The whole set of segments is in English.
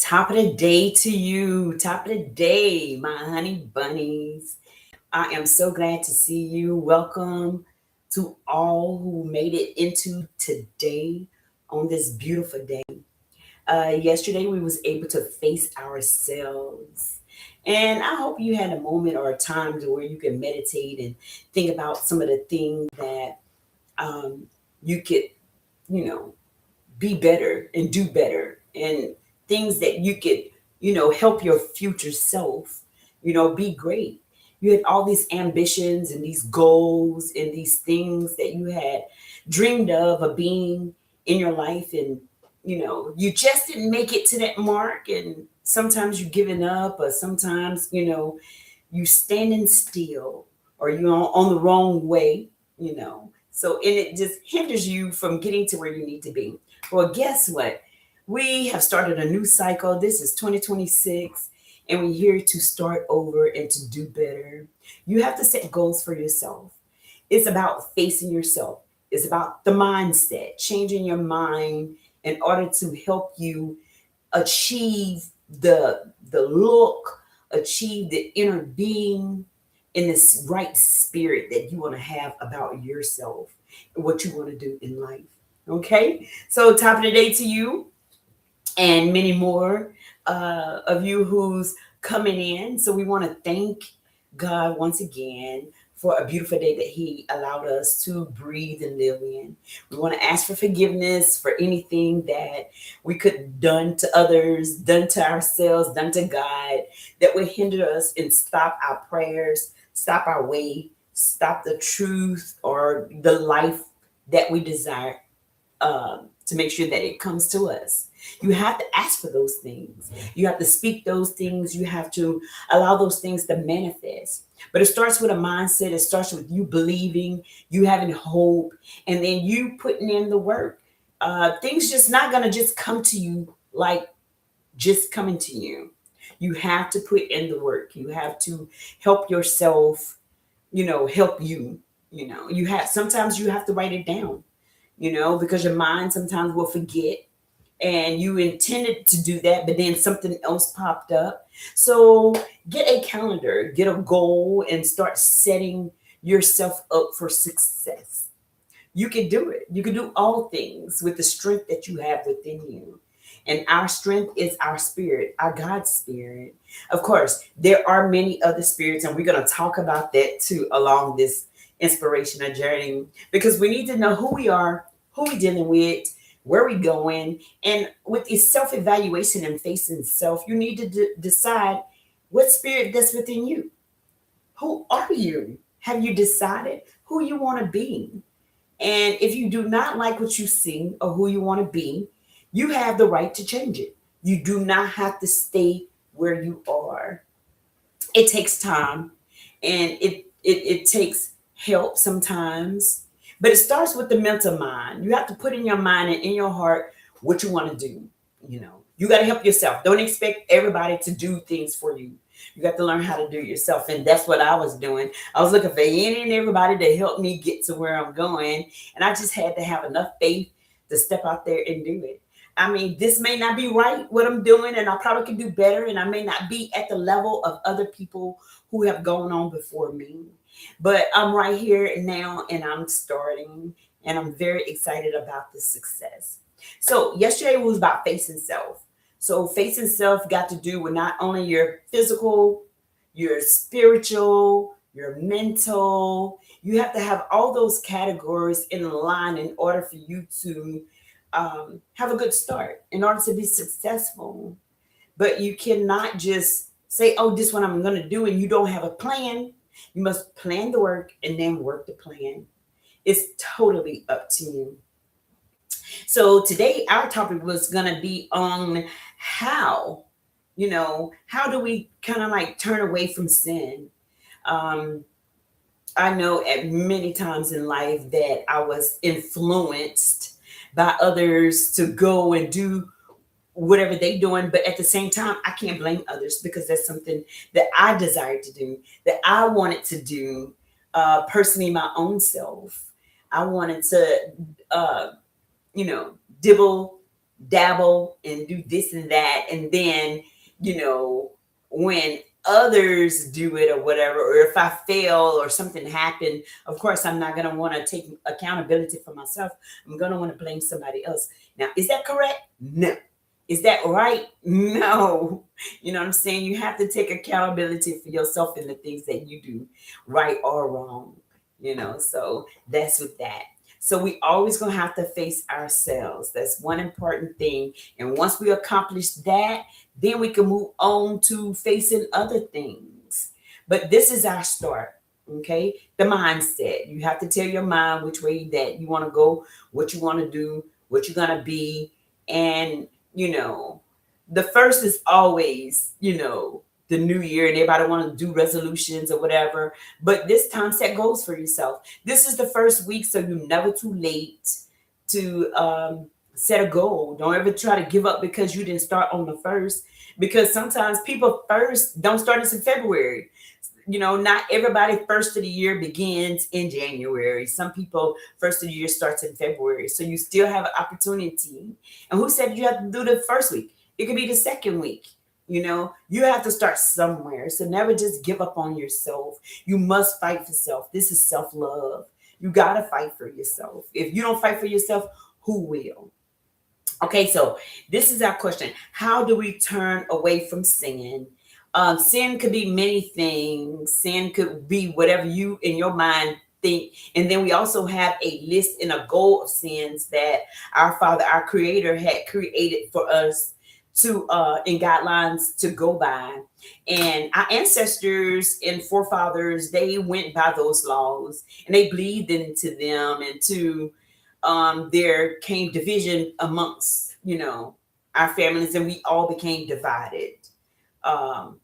Top of the day to you. Top of the day, my honey bunnies. I am so glad to see you. Welcome to all who made it into today on this beautiful day. Yesterday we was able to face ourselves. And I hope you had a moment or a time to where you can meditate and think about some of the things that you could, you know, be better and do better and things that you could help your future self be great. You had all these ambitions and these goals and these things that you had dreamed of being in your life, and you just didn't make it to that mark, and sometimes you giving up, or sometimes you standing still, or you're on the wrong way, so and it just hinders you from getting to where you need to be. Well, guess what? We have started a new cycle. This is 2026, and we're here to start over and to do better. You have to set goals for yourself. It's about facing yourself. It's about the mindset, changing your mind in order to help you achieve the look, achieve the inner being, in this right spirit that you want to have about yourself and what you want to do in life. Okay, so top of the day to you and many more of you who's coming in. So we want to thank God once again for a beautiful day that He allowed us to breathe and live in. We want to ask for forgiveness for anything that we could have done to others, done to ourselves, done to God, that would hinder us and stop our prayers, stop our way, stop the truth or the life that we desire, to make sure that it comes to us. You have to ask for those things. You have to speak those things. You have to allow those things to manifest. But it starts with a mindset. It starts with you believing, you having hope, and then you putting in the work. Things just not gonna just come to you like just coming to you. You have to put in the work. You have to help yourself. Help you. You have sometimes you have to write it down, because your mind sometimes will forget, and you intended to do that, but then something else popped up. So get a calendar, get a goal, and start setting yourself up for success. You can do it. You can do all things with the strength that you have within you. And our strength is our spirit, our God spirit. Of course, there are many other spirits, and we're going to talk about that too along this inspirational journey, because we need to know who we are, who we're dealing with, where we're going. And with this self evaluation and facing self, you need to decide what spirit that's within you. Who are you? Have you decided who you want to be? And if you do not like what you see or who you want to be, you have the right to change it. You do not have to stay where you are. It takes time, and it takes help sometimes, but it starts with the mental mind. You have to put in your mind and in your heart what you want to do. You got to help yourself. Don't expect everybody to do things for you. You got to learn how to do it yourself, and that's what I was doing. I was looking for any and everybody to help me get to where I'm going, and I just had to have enough faith to step out there and do it. I mean, this may not be right what I'm doing, and I probably can do better, and I may not be at the level of other people who have gone on before me. But I'm right here now, and I'm starting, and I'm very excited about the success. So, yesterday was about facing self. So, facing self got to do with not only your physical, your spiritual, your mental. You have to have all those categories in line in order for you to have a good start, in order to be successful. But you cannot just say, oh, this is what I'm going to do, and you don't have a plan. You must plan the work and then work the plan. It's totally up to you. So today, our topic was going to be on how, how do we kind of like turn away from sin? Um, I know at many times in life that I was influenced by others to go and do whatever they doing, but at the same time I can't blame others, because that's something that I desired to do, that I wanted to do, personally, my own self. I wanted to uh, you know dibble dabble and do this and that. And then, you know, when others do it or whatever, or if I fail or something happened, of course, I'm not going to want to take accountability for myself. I'm going to want to blame somebody else. Now, is that correct? No. Is that right? No. You know what I'm saying? You have to take accountability for yourself and the things that you do, right or wrong. You know, so that's with that. So we always gonna have to face ourselves. That's one important thing. And once we accomplish that, then we can move on to facing other things. But this is our start. Okay, the mindset. You have to tell your mind which way that you want to go, what you want to do, what you're gonna be, and you know, the first is always, you know, the new year, and everybody want to do resolutions or whatever. But this time, set goals for yourself. This is the first week, so you're never too late to set a goal. Don't ever try to give up because you didn't start on the first. Because sometimes people first don't start until February. You know, not everybody first of the year begins in January. Some people first of the year starts in February. So you still have an opportunity. And who said you have to do the first week? It could be the second week. You know, you have to start somewhere. So never just give up on yourself. You must fight for self. This is self-love. You gotta fight for yourself. If you don't fight for yourself, who will? Okay, so this is our question. How do we turn away from sin? Sin could be many things. Sin could be whatever you in your mind think. And then we also have a list and a goal of sins that our Father, our Creator, had created for us to in guidelines to go by. And our ancestors and forefathers, they went by those laws and they believed into them, and to there came division amongst, you know, our families, and we all became divided. Um,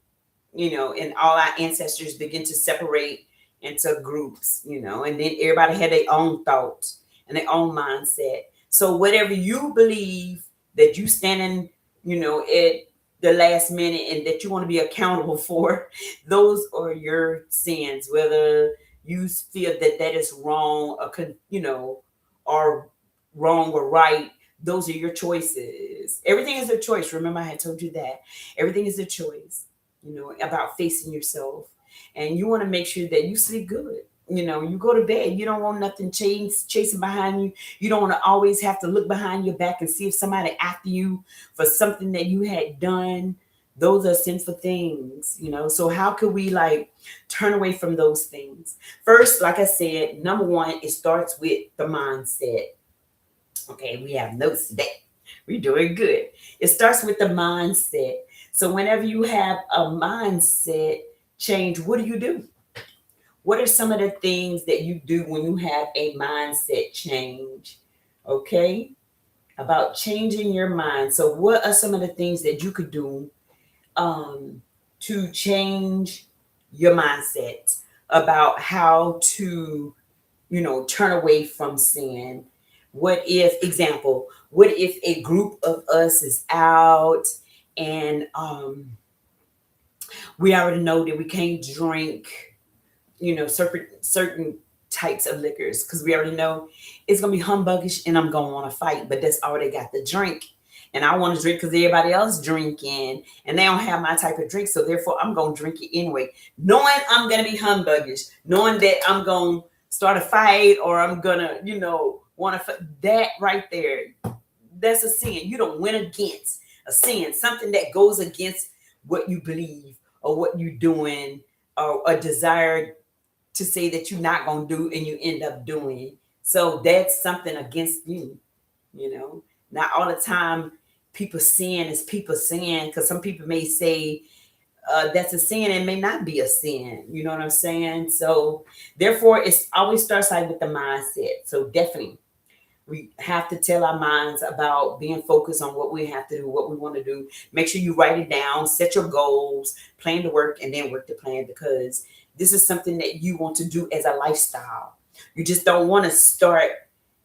you know, and all our ancestors begin to separate into groups, you know, and then everybody had their own thoughts and their own mindset. So whatever you believe that you standing, you know, at the last minute and that you want to be accountable for, those are your sins. Whether you feel that that is wrong or, you know, or wrong or right, those are your choices. Everything is a choice. Remember, I had told you that. Everything is a choice, you know, about facing yourself. And you want to make sure that you sleep good. You know, you go to bed, you don't want nothing chasing behind you. You don't want to always have to look behind your back and see if somebody after you for something that you had done. Those are sinful things, you know. So how could we like turn away from those things? First, like I said, number one, it starts with the mindset. Okay, we have notes today. We're doing good. It starts with the mindset. So whenever you have a mindset change, what do you do? What are some of the things that you do when you have a mindset change? Okay, about changing your mind. So what are some of the things that you could do um, to change your mindset about how to, you know, turn away from sin? What if, example, what if a group of us is out and we already know that we can't drink, you know, certain types of liquors because we already know it's gonna be humbuggish and I'm gonna want to fight, but that's all they got to drink. And I want to drink because everybody else drinking and they don't have my type of drink. So therefore I'm gonna drink it anyway. Knowing I'm gonna be humbuggish, knowing that I'm gonna start a fight or I'm gonna, you know, want to that right there. That's a sin. You don't win against a sin, something that goes against what you believe or what you're doing or a desire to say that you're not going to do and you end up doing. So that's something against you, you know. Not all the time people sin is people sin, because some people may say that's a sin and may not be a sin. You know what I'm saying? So therefore, it's always starts like with the mindset. So definitely we have to tell our minds about being focused on what we have to do, what we want to do. Make sure you write it down, set your goals, plan to work, and then work the plan, because this is something that you want to do as a lifestyle. You just don't want to start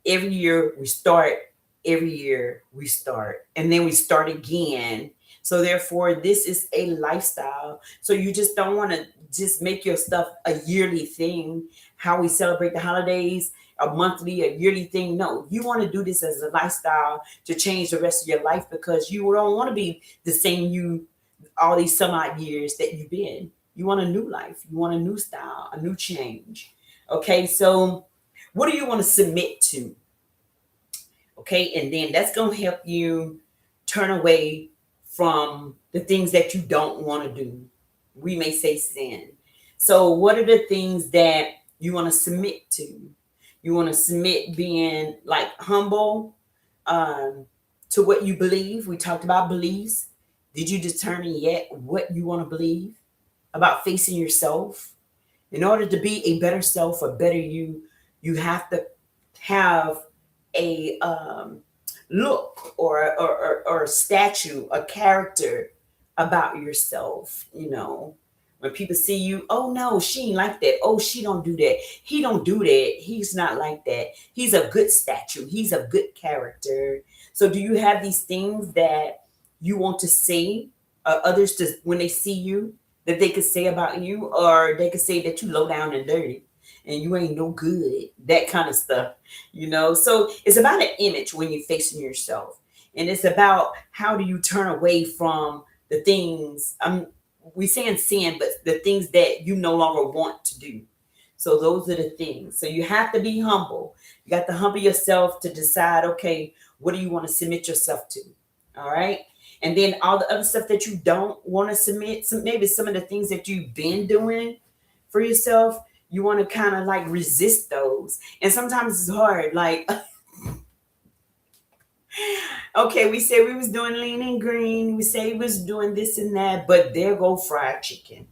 every year. We start every year, we start, and then we start again. So therefore, this is a lifestyle. So you just don't want to just make your stuff a yearly thing. how we celebrate the holidays, a monthly, a yearly thing. No, you want to do this as a lifestyle to change the rest of your life, because you don't want to be the same you all these some odd years that you've been. You want a new life. You want a new style, a new change. Okay, so what do you want to submit to? Okay, and then that's going to help you turn away from the things that you don't want to do. We may say sin. So, what are the things that you want to submit to? You want to submit being like humble to what you believe. We talked about beliefs. Did you determine yet what you want to believe about facing yourself? In order to be a better self, a better you, you have to have a look or a statue, a character about yourself. You know, when people see you, oh no, she ain't like that. Oh, she don't do that. He don't do that. He's not like that. He's a good statue. He's a good character. So, do you have these things that you want to say others to when they see you, that they could say about you, or they could say that you low down and dirty and you ain't no good, that kind of stuff, you know? So it's about an image when you're facing yourself. And it's about how do you turn away from the things, we saying sin, but the things that you no longer want to do. So those are the things. So you have to be humble. You got to humble yourself to decide, okay, what do you want to submit yourself to? All right. And then all the other stuff that you don't want to submit, maybe some of the things that you've been doing for yourself, you want to kind of like resist those. And sometimes it's hard. Like, okay, we say we was doing lean and green. We say we was doing this and that, but there go fried chicken.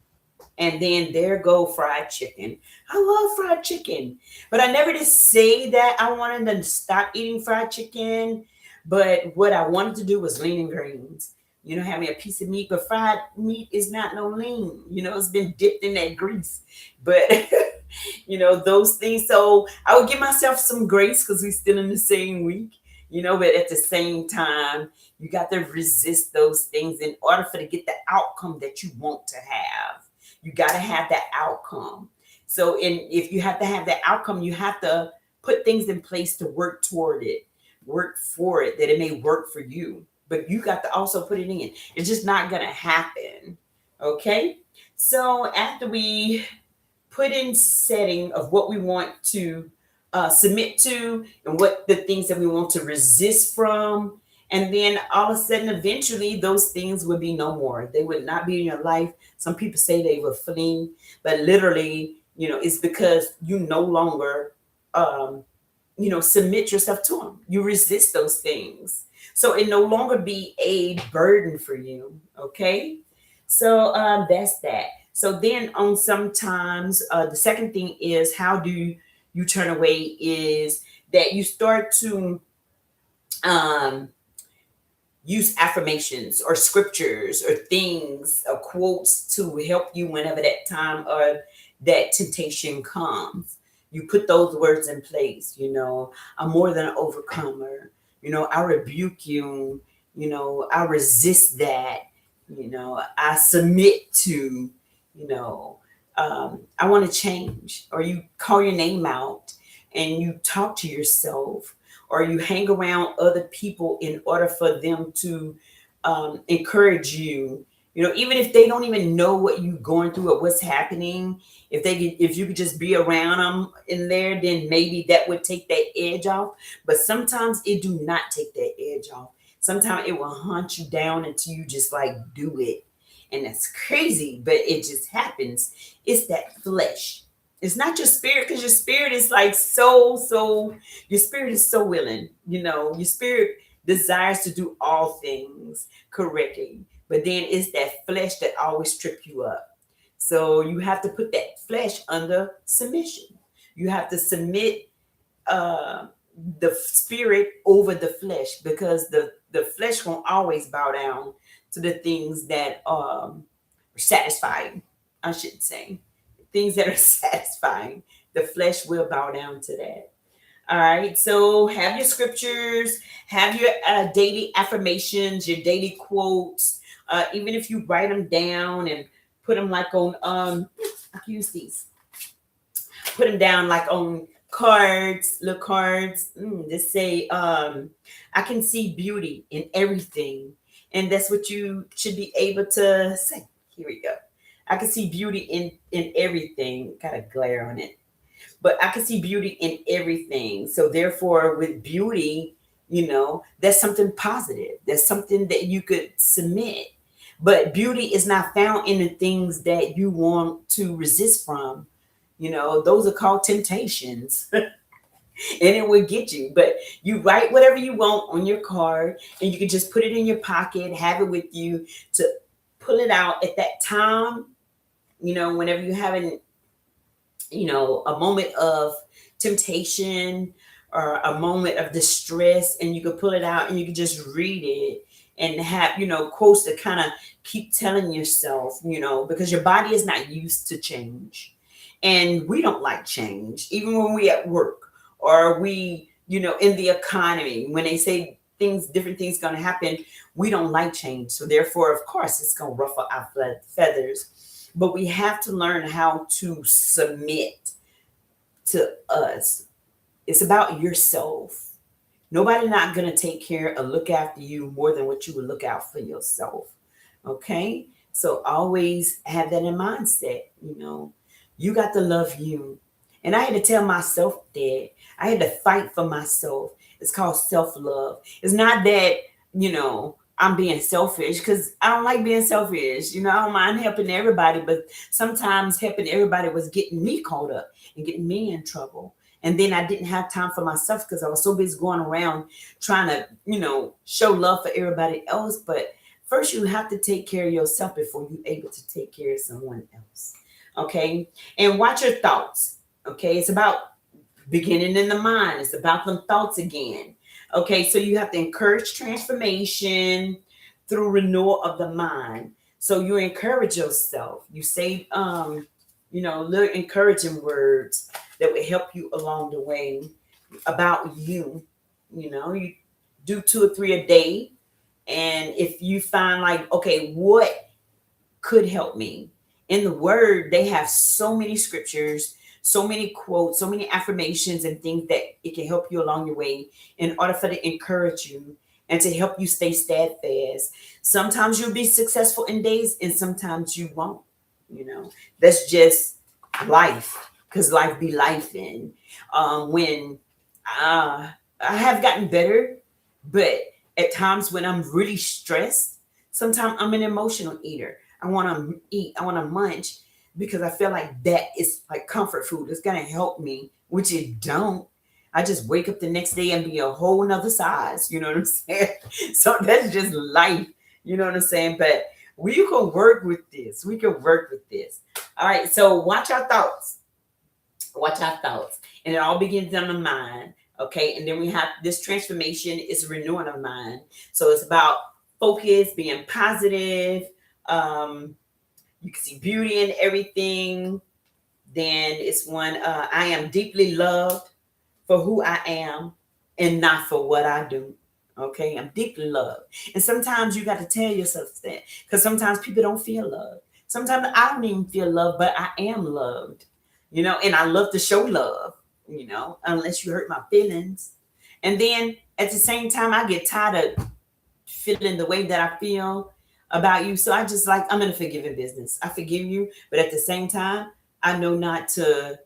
And then there go fried chicken. I love fried chicken, but I never did say that I wanted to stop eating fried chicken. But what I wanted to do was lean and greens. You know, have me a piece of meat, but fried meat is not no lean. You know, it's been dipped in that grease. But you know, those things. So I would give myself some grace because we're still in the same week. You know, but at the same time, you got to resist those things in order for to get the outcome that you want to have. You got to have that outcome. So, if you have to have that outcome, you have to put things in place to work toward it, work for it, that it may work for you. But you got to also put it in. It's just not going to happen. Okay. So, after we put in setting of what we want to submit to and what the things that we want to resist from, and then all of a sudden, eventually, those things would be no more. They would not be in your life. Some people say they were fleeing, but literally, you know, it's because you no longer, submit yourself to them. You resist those things. So it no longer be a burden for you. Okay. So that's that. So then on sometimes the second thing is how do you turn away is that you start to use affirmations or scriptures or things or quotes to help you whenever that time or that temptation comes. You put those words in place, you know, I'm more than an overcomer. You know, I rebuke you. You know, I resist that. You know, I submit to, you know, I want to change. Or you call your name out and you talk to yourself, or you hang around other people in order for them to encourage you. You know, even if they don't even know what you're going through or what's happening, if you could just be around them in there, then maybe that would take that edge off. But sometimes it do not take that edge off. Sometimes it will hunt you down until you just like do it, and that's crazy, but it just happens. It's that flesh. It's not your spirit, because your spirit is like so your spirit is so willing, you know, your spirit desires to do all things correctly, but then it's that flesh that always trip you up. So you have to put that flesh under submission. You have to submit uh the spirit over the flesh, because the flesh won't always bow down to the things that are satisfying, I should say. Things that are satisfying, the flesh will bow down to that. All right. So have your scriptures, have your daily affirmations, your daily quotes. Even if you write them down and put them like on, I can use these put them down like on cards, little cards. Just say, I can see beauty in everything. And that's what you should be able to say. Here we go. I can see beauty in everything. Got a glare on it. But I can see beauty in everything. So therefore, with beauty, that's something positive. That's something that you could submit. But beauty is not found in the things that you want to resist from. Those are called temptations. And it will get you. But you write whatever you want on your card, and you can just put it in your pocket, have it with you to pull it out at that time. Whenever you're having, a moment of temptation or a moment of distress, and you can pull it out and you can just read it and have, quotes to kind of keep telling yourself, because your body is not used to change. And we don't like change, even when we at work or we, in the economy, when they say different things going to happen, we don't like change. So therefore, of course, it's going to ruffle our feathers. But we have to learn how to submit to us. It's about yourself. Nobody not going to take care or look after you more than what you would look out for yourself. Okay? So always have that in mindset. You got to love you. And I had to tell myself that. I had to fight for myself. It's called self-love. It's not that, I'm being selfish, because I don't like being selfish. I don't mind helping everybody, but sometimes helping everybody was getting me caught up and getting me in trouble. And then I didn't have time for myself because I was so busy going around trying to, show love for everybody else. But first, you have to take care of yourself before you're able to take care of someone else. Okay. And watch your thoughts. Okay. It's about beginning in the mind. It's about them thoughts again. Okay, so you have to encourage transformation through renewal of the mind. So you encourage yourself. You say, little encouraging words that will help you along the way about you. You do 2 or 3 a day. And if you find like, okay, what could help me? In the word, they have so many scriptures, so many quotes, so many affirmations and things that it can help you along your way in order for to encourage you and to help you stay steadfast. Sometimes you'll be successful in days and sometimes you won't. That's just life, because life be life. And when I have gotten better, but at times when I'm really stressed, sometimes I'm an emotional eater. I want to eat, I want to munch, because I feel like that is like comfort food. It's gonna help me, which it don't. I just wake up the next day and be a whole nother size. You know what I'm saying? So that's just life. You know what I'm saying? But we can work with this. We can work with this. All right. So watch our thoughts. Watch our thoughts. And it all begins on the mind. Okay. And then we have this transformation is renewing our mind. So it's about focus, being positive. You can see beauty in everything. Then it's one, I am deeply loved for who I am and not for what I do. Okay, I'm deeply loved. And sometimes you got to tell yourself that, because sometimes people don't feel loved. Sometimes I don't even feel loved, but I am loved, and I love to show love, unless you hurt my feelings. And then at the same time, I get tired of feeling the way that I feel about you. So I just like, I'm in a forgiving business. I forgive you, but at the same time, I know not to,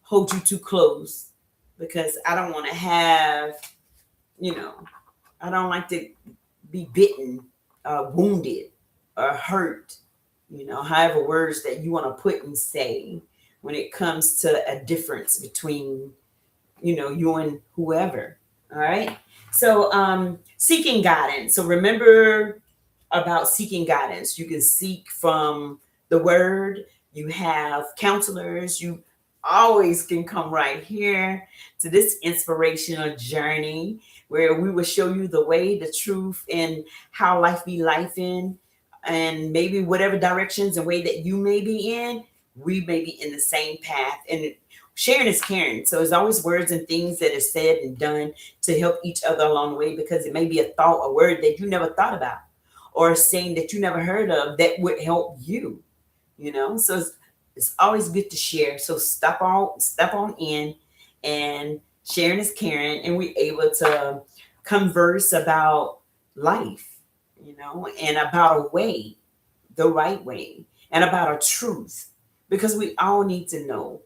hold you too close, because I don't want to have, I don't like to be bitten, wounded, or hurt, however words that you want to put and say when it comes to a difference between, you and whoever. All right. So seeking guidance. So remember about seeking guidance. You can seek from the word. You have counselors. You always can come right here to this inspirational journey where we will show you the way, the truth, and how life be life in. And maybe whatever directions and way that you may be in, we may be in the same path. And sharing is caring. So there's always words and things that are said and done to help each other along the way, because it may be a thought, a word that you never thought about, or a saying that you never heard of that would help you, So It's always good to share. So step on in, and sharing is caring, and we're able to converse about life, and about a way, the right way, and about a truth, because we all need to know,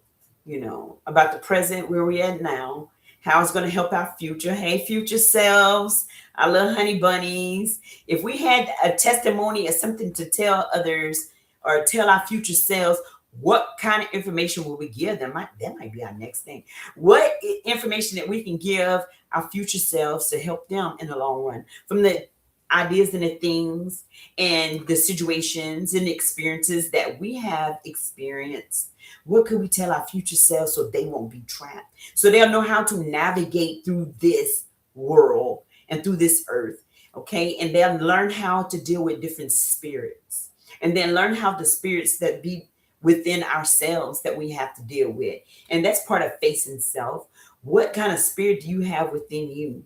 about the present, where we at now, how it's going to help our future. Hey, future selves, our little honey bunnies. If we had a testimony or something to tell others or tell our future selves, what kind of information will we give them? That might be our next thing. What information that we can give our future selves to help them in the long run, from the ideas and the things and the situations and experiences that we have experienced. What could we tell our future selves so they won't be trapped? So they'll know how to navigate through this world and through this earth. Okay. And they'll learn how to deal with different spirits, and then learn how the spirits that be within ourselves that we have to deal with. And that's part of facing self. What kind of spirit do you have within you?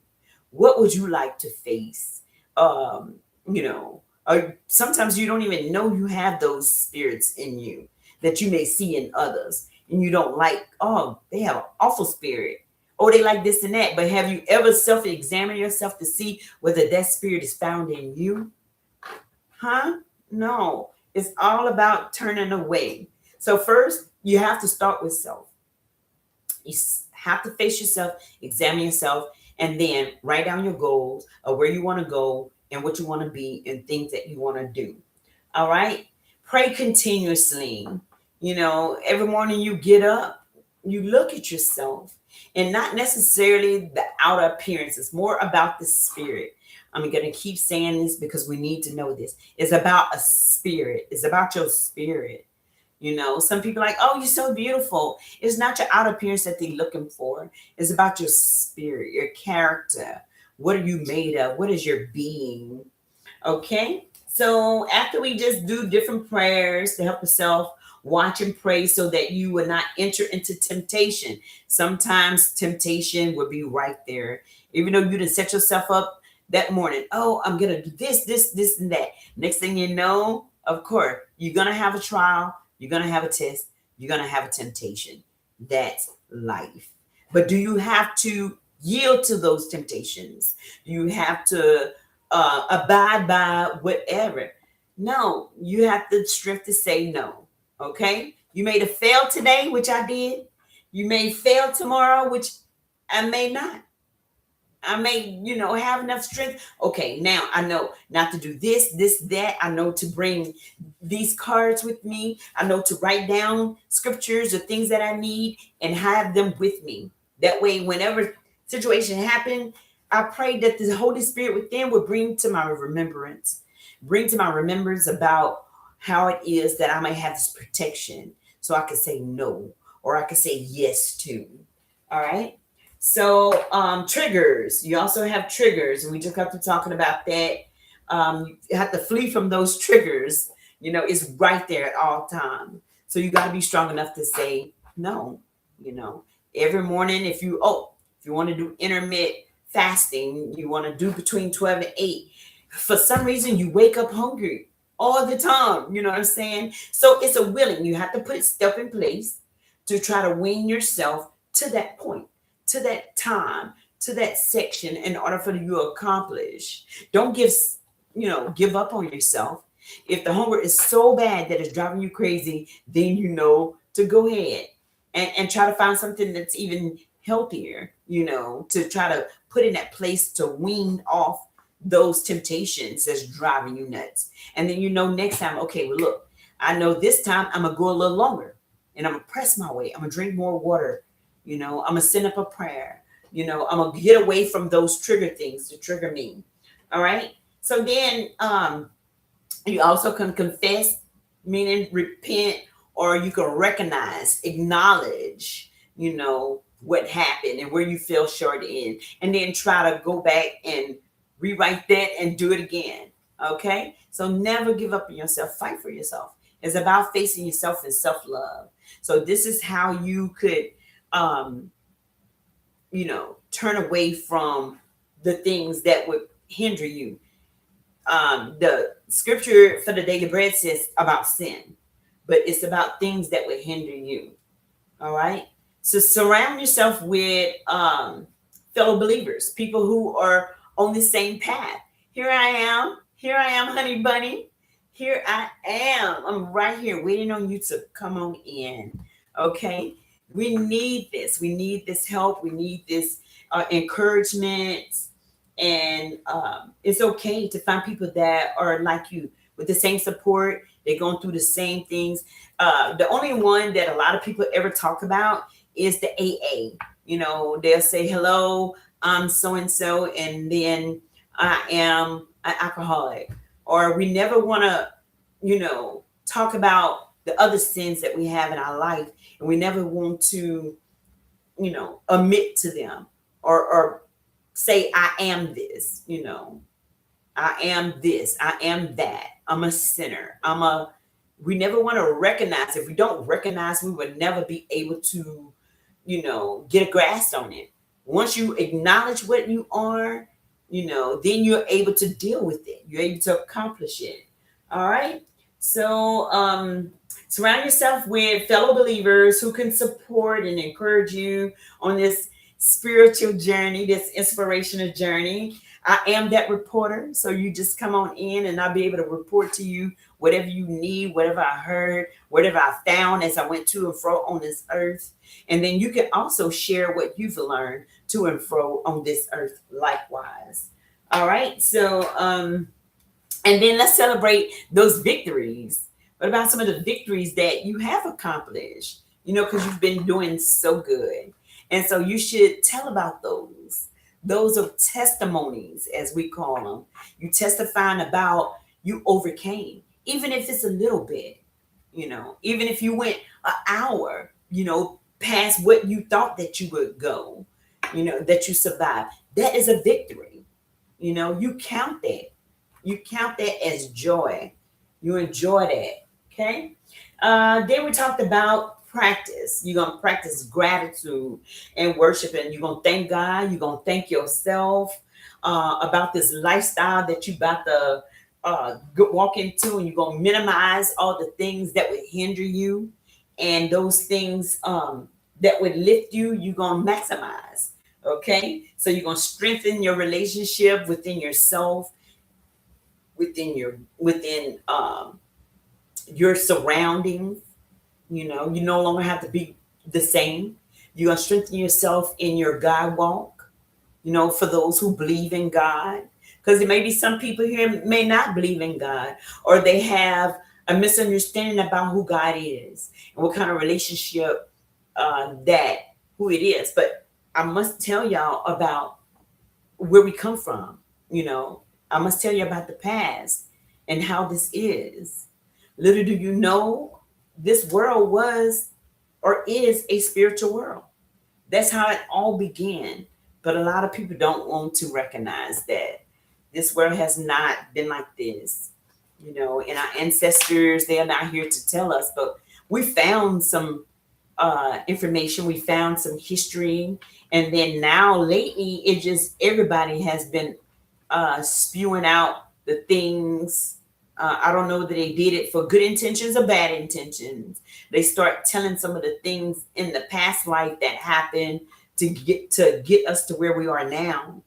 What would you like to face? Um, or sometimes you don't even know you have those spirits in you that you may see in others, and you don't like, oh, they have an awful spirit. Oh, they like this and that. But have you ever self-examined yourself to see whether that spirit is found in you? Huh? No. It's all about turning away. So first, you have to start with self. You have to face yourself, examine yourself, and then write down your goals of where you want to go and what you want to be and things that you want to do. All right? Pray continuously. Every morning you get up, you look at yourself, and not necessarily the outer appearance. It's more about the spirit. I'm going to keep saying this because we need to know this. It's about a spirit. It's about your spirit. Some people are like, oh, you're so beautiful. It's not your outer appearance that they're looking for. It's about your spirit, your character. What are you made of? What is your being? Okay. So after we just do different prayers to help yourself, watch and pray so that you will not enter into temptation. Sometimes temptation will be right there. Even though you didn't set yourself up that morning. Oh, I'm going to do this, and that. Next thing you know, of course, you're going to have a trial. You're going to have a test. You're going to have a temptation. That's life. But do you have to yield to those temptations? You have to abide by whatever. No, you have the strength to say no. Okay? You may have failed today, which I did. You may fail tomorrow, which I may not. I may, have enough strength. Okay, now I know not to do this, that. I know to bring these cards with me. I know to write down scriptures or things that I need and have them with me. That way, whenever situation happen, I pray that the Holy Spirit within will bring to my remembrance about how it is that I may have this protection, so I can say no or I can say yes to. All right. So triggers. You also have triggers, and we just got to talking about that. You have to flee from those triggers. It's right there at all times. So you got to be strong enough to say no. You know, every morning, if you want to do intermittent fasting, you want to do between 12 and 8. For some reason, you wake up hungry all the time. You know what I'm saying? So it's a willing. You have to put stuff in place to try to wean yourself to that point, to that time, to that section in order for you to accomplish. Don't give up on yourself. If the hunger is so bad that it's driving you crazy, then to go ahead and try to find something that's even healthier, to try to put in that place to wean off those temptations that's driving you nuts. And then next time, okay, well look, I know this time I'm gonna go a little longer and I'm gonna press my way. I'm gonna drink more water. I'm gonna send up a prayer. I'm gonna get away from those trigger things to trigger me. All right. So then you also can confess, meaning repent, or you can recognize, acknowledge, what happened and where you fell short in, and then try to go back and rewrite that and do it again. Okay. So never give up on yourself. Fight for yourself. It's about facing yourself and self-love. So this is how you could um turn away from the things that would hinder you. The scripture for the daily bread says about sin, but it's about things that would hinder you. All right. So surround yourself with fellow believers, people who are on the same path. Here I am. Here I am, honey bunny. Here I am. I'm right here waiting on you to come on in. Okay. We need this. We need this help. We need this encouragement. And it's okay to find people that are like you with the same support. They're going through the same things. The only one that a lot of people ever talk about is the AA. You know, they'll say, hello, I'm so and so, and then I am an alcoholic. Or we never want to, talk about the other sins that we have in our life, and we never want to, admit to them or say, I am this, I am this, I am that, I'm a sinner, we never want to recognize. If we don't recognize, we would never be able to, get a grasp on it. Once you acknowledge what you are, then you're able to deal with it. You're able to accomplish it. All right. So surround yourself with fellow believers who can support and encourage you on this spiritual journey, this inspirational journey. I am that reporter. So you just come on in and I'll be able to report to you whatever you need, whatever I heard, whatever I found as I went to and fro on this earth. And then you can also share what you've learned to and fro on this earth likewise. All right. So, and then let's celebrate those victories. What about some of the victories that you have accomplished? Because you've been doing so good. And so you should tell about those. Those are testimonies, as we call them. You testifying about you overcame, even if it's a little bit, even if you went an hour, past what you thought that you would go, that you survived. That is a victory. You count that. You count that as joy. You enjoy that. Okay. Then we talked about practice. You're going to practice gratitude and worship, and you're going to thank God. You're going to thank yourself about this lifestyle that you about to walk into, and you're going to minimize all the things that would hinder you, and those things that would lift you, you're going to maximize. Okay. So you're going to strengthen your relationship within yourself, within your surroundings. You no longer have to be the same. You're going to strengthen yourself in your God walk, for those who believe in God. Because there may be some people here may not believe in God, or they have a misunderstanding about who God is and what kind of relationship that who it is. But I must tell y'all about where we come from. I must tell you about the past and how this is. Little do you know, this world was or is a spiritual world. That's how it all began. But a lot of people don't want to recognize that this world has not been like this. And our ancestors, they are not here to tell us, but we found some information, we found some history. And then now lately, it just everybody has been spewing out the things. I don't know that they did it for good intentions or bad intentions. They start telling some of the things in the past life that happened to get us to where we are now.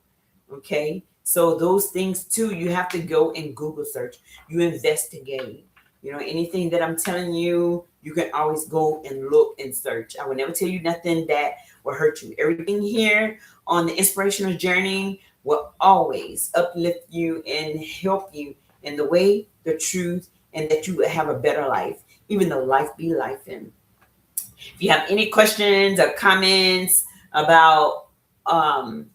Okay. So those things too, you have to go and Google search. You investigate. Anything that I'm telling you, you can always go and look and search. I will never tell you nothing that will hurt you. Everything here on the inspirational journey will always uplift you and help you in the way, the truth, and that you will have a better life, even though life be life. And if you have any questions or comments about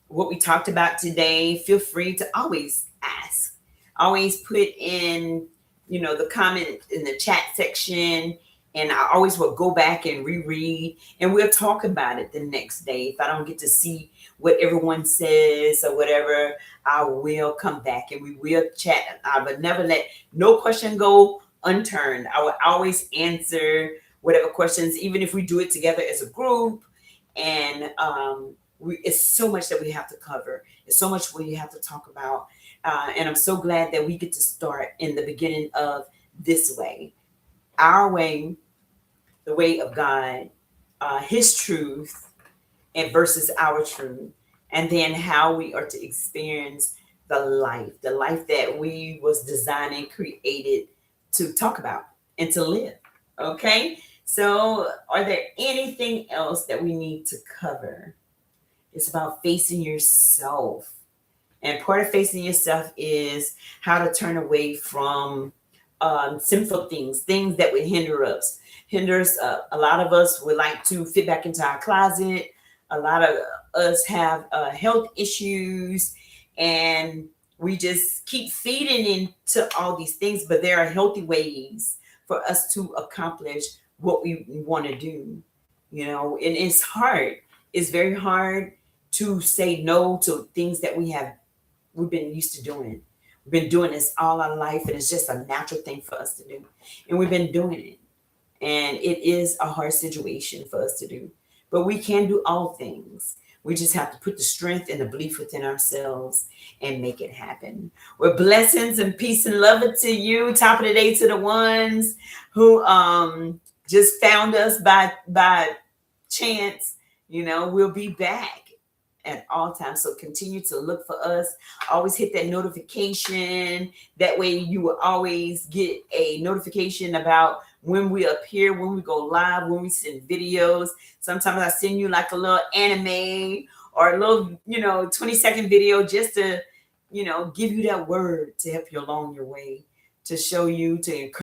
what we talked about today, feel free to always ask. Always put in, the comment in the chat section, and I always will go back and reread, and we'll talk about it the next day. If I don't get to see what everyone says or whatever, I will come back and we will chat. I would never let no question go unturned. I will always answer whatever questions, even if we do it together as a group. And it's so much that we have to cover. It's so much we have to talk about. And I'm so glad that we get to start in the beginning of this way. our way, the way of God, His truth, and versus our truth, and then how we are to experience the life that we was designed and created to talk about and to live. Okay, so are there anything else that we need to cover? It's about facing yourself. And part of facing yourself is how to turn away from sinful things, things that would hinder us. Hinders a lot of us would like to fit back into our closet. A lot of us have health issues, and we just keep feeding into all these things. But there are healthy ways for us to accomplish what we want to do. You know, and it's hard. It's very hard to say no to things that we've been used to doing. We've been doing this all our life, and it's just a natural thing for us to do. And we've been doing it. And it is a hard situation for us to do. But we can do all things. We just have to put the strength and the belief within ourselves and make it happen. With blessings and peace and love to you. Top of the day to the ones who just found us by chance. You know, we'll be back at all times. So continue to look for us. Always hit that notification. That way you will always get a notification about when we appear, when we go live, when we send videos. Sometimes I send you like a little anime or a little, 20-second video just to, give you that word to help you along your way, to show you, to encourage